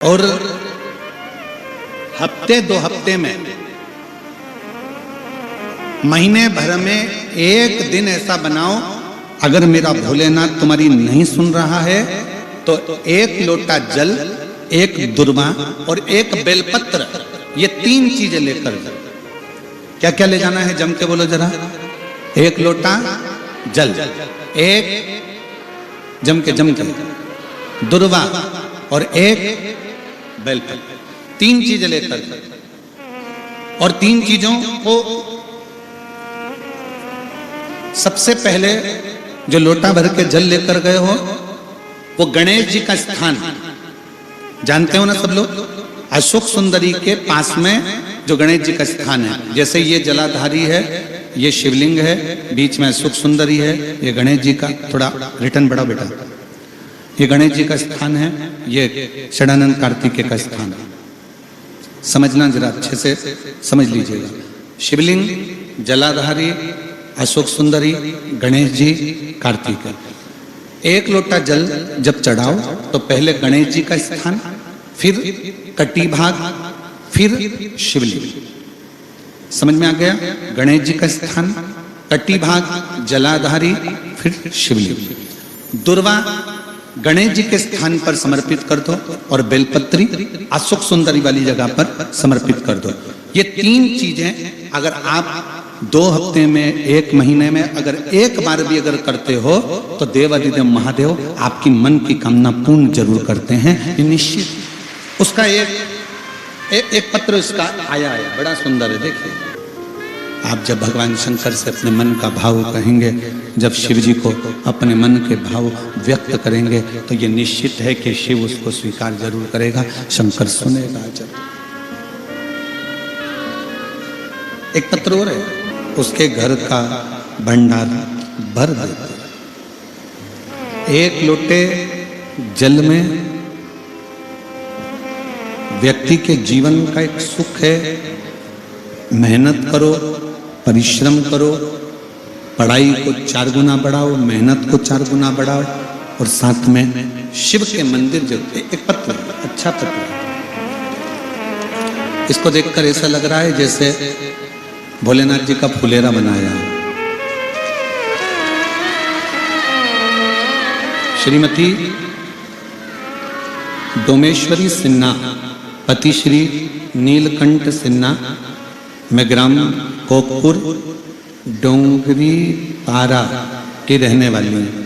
और हफ्ते दो हफ्ते में, महीने भर में एक दिन ऐसा बनाओ, अगर मेरा भोलेनाथ तुम्हारी नहीं सुन रहा है तो एक लोटा जल, एक दुर्वा और एक बेलपत्र, ये तीन चीजें लेकर जाओ। क्या क्या ले जाना है, जम के बोलो जरा। एक लोटा जल, एक जम के दुर्वा और एक बेलपत्र, तीन चीजें लेकर जाओ। और तीन चीजों को सबसे पहले जो लोटा भर के जल लेकर गए हो वो गणेश जी का स्थान जानते हो ना सब लोग, अशोक सुंदरी के पास में जो गणेश जी का स्थान है। जैसे ये जलाधारी है, ये शिवलिंग है, बीच में अशोक सुंदरी है, ये गणेश जी का, थोड़ा रिटर्न बढ़ा बेटा, ये गणेश जी का स्थान है, ये षडानंद कार्तिकेय का स्थान है। समझना जरा अच्छे से समझ लीजिएगा। शिवलिंग, जलाधारी, अशोक सुंदरी, गणेश जी, कार्तिकेय। एक लोटा जल जब चढ़ाओ तो पहले गणेश जी का स्थान, फिर कटी भाग, फिर शिवलिंग। समझ में आ गया? गणेश जी का स्थान, कटी भाग, जलाधारी, फिर शिवलिंग। दुर्वा गणेश जी के स्थान पर समर्पित कर दो और बेलपत्री अशोक सुंदरी वाली जगह पर समर्पित कर दो। ये तीन चीजें अगर आप 2 हफ्ते में, 1 महीने में अगर एक बार भी अगर करते हो तो देवादिदेव महादेव आपकी मन की कामना पूर्ण जरूर करते हैं, ये निश्चित। उसका एक पत्र इसका आया है, बड़ा सुंदर है, देखिए। आप जब भगवान शंकर से अपने मन का भाव कहेंगे, जब शिव जी को अपने मन के भाव व्यक्त करेंगे तो ये निश्चित है कि शिव उसको स्वीकार जरूर करेगा, शंकर सुनेगा जरूर। एक पत्र और है, उसके घर का भंडार भर देते। एक लोटे जल में व्यक्ति के जीवन का एक सुख है। मेहनत करो, परिश्रम करो, पढ़ाई को 4 गुना बढ़ाओ, मेहनत को 4 गुना बढ़ाओ, और साथ में शिव के मंदिर जो एक पत्र, अच्छा पत्र, इसको देखकर ऐसा लग रहा है जैसे भोलेनाथ जी का फुलेरा बनाया। श्रीमती डोमेश्वरी सिन्हा, पति श्री नीलकंठ सिन्हा, मैं ग्राम कोकपुर डोंगरी पारा की रहने वाली हूँ।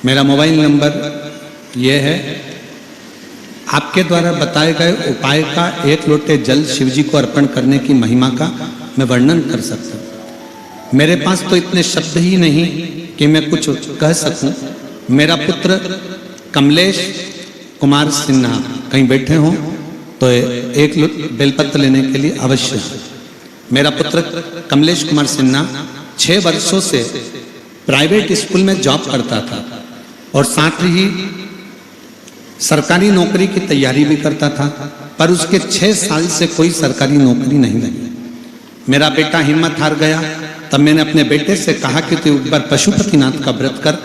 मेरा मोबाइल नंबर यह है। आपके द्वारा बताए गए उपाय का एक लोटे जल शिव जी को अर्पण करने की महिमा का मैं वर्णन कर सकता हूँ। मेरे पास तो इतने शब्द ही नहीं कि मैं कुछ कह सकूं। मेरा पुत्र कमलेश कुमार सिन्हा कहीं बैठे हों तो एक बेलपत्र लेने के लिए अवश्य। मेरा पुत्र कमलेश कुमार सिन्हा 6 वर्षों से प्राइवेट स्कूल में जॉब करता था और साथ ही सरकारी नौकरी की तैयारी भी करता था, पर उसके 6 साल से कोई सरकारी नौकरी नहीं लगी। मेरा बेटा हिम्मत हार गया, तब मैंने अपने बेटे से कहा कि तू एक बार पशुपतिनाथ का व्रत कर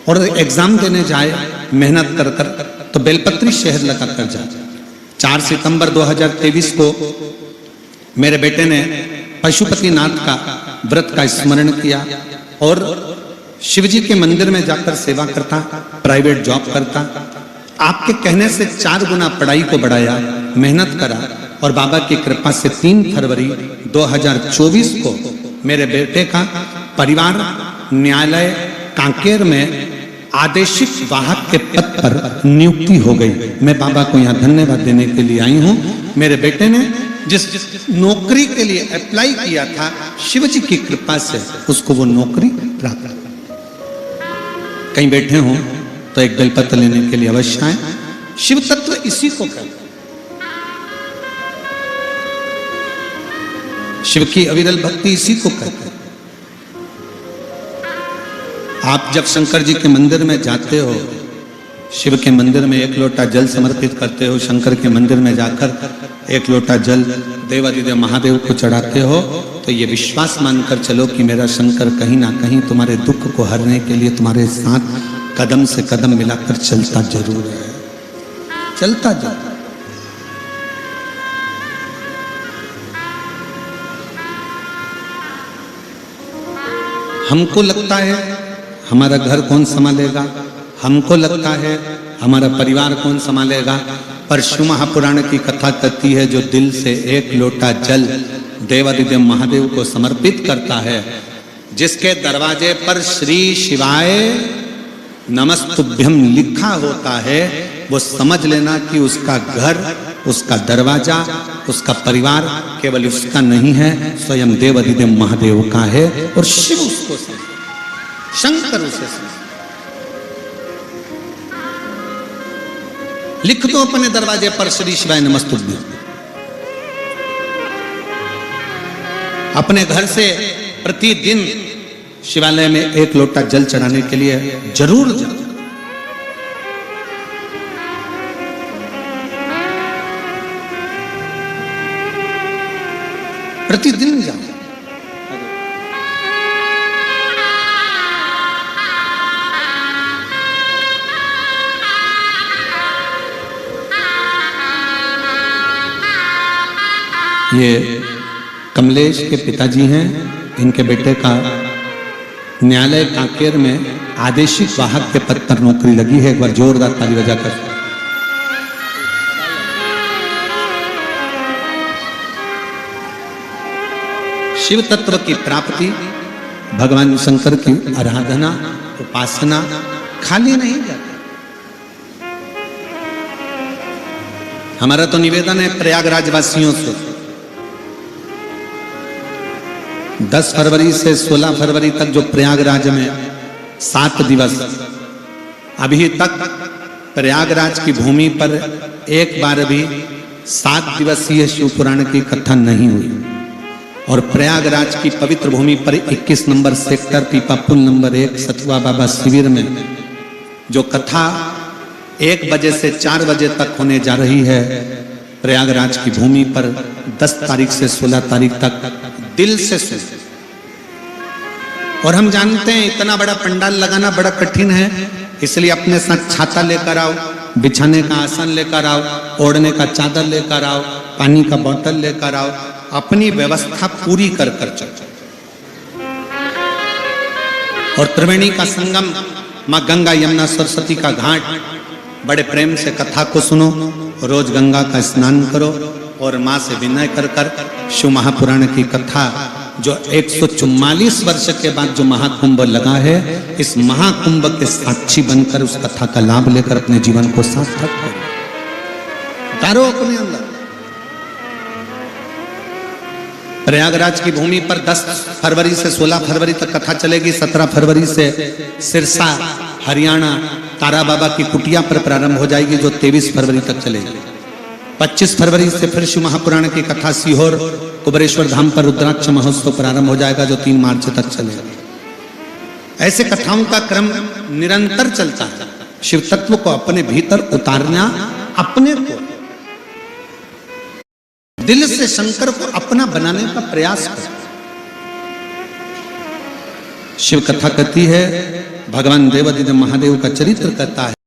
और एग्जाम देने जाए, मेहनत कर कर तो बेलपत्री शहर लगा कर जा। 4 सितंबर 2023 को मेरे बेटे ने पशुपतिनाथ का व्रत का स्मरण किया और शिवजी के मंदिर में जाकर सेवा करता, प्राइवेट जॉब करता। आपके कहने से 4 गुना पढ़ाई को बढ़ाया, मेहनत करा और बाबा की कृपा से 3 फरवरी 2024 को मेरे बेटे का परिवार न्यायालय कांकेर में आदेशिक वाहक के पद पर नियुक्ति हो गई। मैं बाबा को यहाँ धन्यवाद देने के लिए आई हूँ। मेरे बेटे ने जिस नौकरी के लिए अप्लाई किया था, शिवजी की कृपा से उसको वो नौकरी प्राप्त। कहीं बैठे हो तो एक बेलपत्र लेने के लिए अवश्य आए। शिव तत्व इसी को कहते हैं। शिव की अविरल भक्ति इसी को कहते हैं। आप जब शंकर जी के मंदिर में जाते हो, शिव के मंदिर में एक लोटा जल समर्पित करते हो, शंकर के मंदिर में जाकर एक लोटा जल देवादिदेव महादेव को चढ़ाते हो, तो ये विश्वास मानकर चलो कि मेरा शंकर कहीं ना कहीं तुम्हारे दुख को हरने के लिए तुम्हारे साथ कदम से कदम मिलाकर चलता जरूर है। चलता जाता। हमको लगता है हमारा घर कौन संभालेगा, हमको लगता है हमारा परिवार कौन संभालेगा, पर शिव महापुराण की कथा कहती है जो दिल से एक लोटा जल देवादिदेव महादेव को समर्पित करता है, जिसके दरवाजे पर श्री शिवाय नमस्तुभ्यम लिखा होता है, वो समझ लेना कि उसका घर, उसका दरवाजा, उसका परिवार केवल उसका नहीं है, स्वयं देवादिदेव महादेव का है। और शिव उसको समझ, शंकर उसे समझ। लिख दो अपने दरवाजे पर श्री शिवाय नमस्तुभ्यम। अपने घर से प्रतिदिन शिवालय में एक लोटा जल चढ़ाने के लिए जरूर जाओ। प्रतिदिन जाओ। ये कमलेश के पिताजी हैं, इनके बेटे का न्यायालय कांकेर में आदेशिक वाहक के पद पर नौकरी लगी है। एक बार जोरदार ताली बजाकर। शिव तत्व की प्राप्ति, भगवान शंकर की आराधना, उपासना खाली नहीं जाती। हमारा तो निवेदन है प्रयागराज वासियों से, 10 फरवरी से 16 फरवरी तक जो प्रयागराज में 7 दिवस, अभी तक प्रयागराज की भूमि पर एक बार भी 7 दिवसीय शिव पुराण की कथा नहीं हुई। और प्रयागराज की पवित्र भूमि पर 21 नंबर सेक्टर पीपा पुल नंबर 1 सतुआ बाबा शिविर में जो कथा 1 बजे से 4 बजे तक होने जा रही है, प्रयागराज की भूमि पर 10 तारीख से 16 तारीख तक दिल से सुन। और हम जानते हैं इतना बड़ा पंडाल लगाना बड़ा कठिन है, इसलिए अपने साथ छाता लेकर आओ, बिछाने का आसन लेकर आओ, ओढ़ने का चादर लेकर आओ, पानी का बोतल लेकर आओ, अपनी व्यवस्था पूरी कर कर चलो। और त्रिवेणी का संगम, मां गंगा यमुना सरस्वती का घाट, बड़े प्रेम से कथा को सुनो, रोज गंगा का स्नान करो और मां से विनय कर कर शिव महापुराण की कथा जो 144 वर्ष के बाद जो महाकुंभ लगा है, इस महाकुंभ के साक्षी बनकर उस कथा का लाभ लेकर अपने जीवन को सार्थक करो, उतारो अपने अंदर। प्रयागराज की भूमि पर 10 फरवरी से 16 फरवरी तक कथा चलेगी। 17 फरवरी से सिरसा हरियाणा तारा बाबा की कुटिया पर प्रारंभ हो जाएगी जो 23 फरवरी तक चलेगी। 25 फरवरी से फिर शिव महापुराण की कथा सीहोर कुबरेश्वर धाम पर रुद्राक्ष महोत्सव प्रारंभ हो जाएगा जो 3 मार्च तक चलेगा। ऐसे कथाओं का क्रम निरंतर चलता है। शिव तत्व को अपने भीतर उतारना, अपने को दिल से शंकर को अपना बनाने का प्रयास करो। शिव कथा कहती है, भगवान देवादिदेव महादेव का चरित्र कहता है।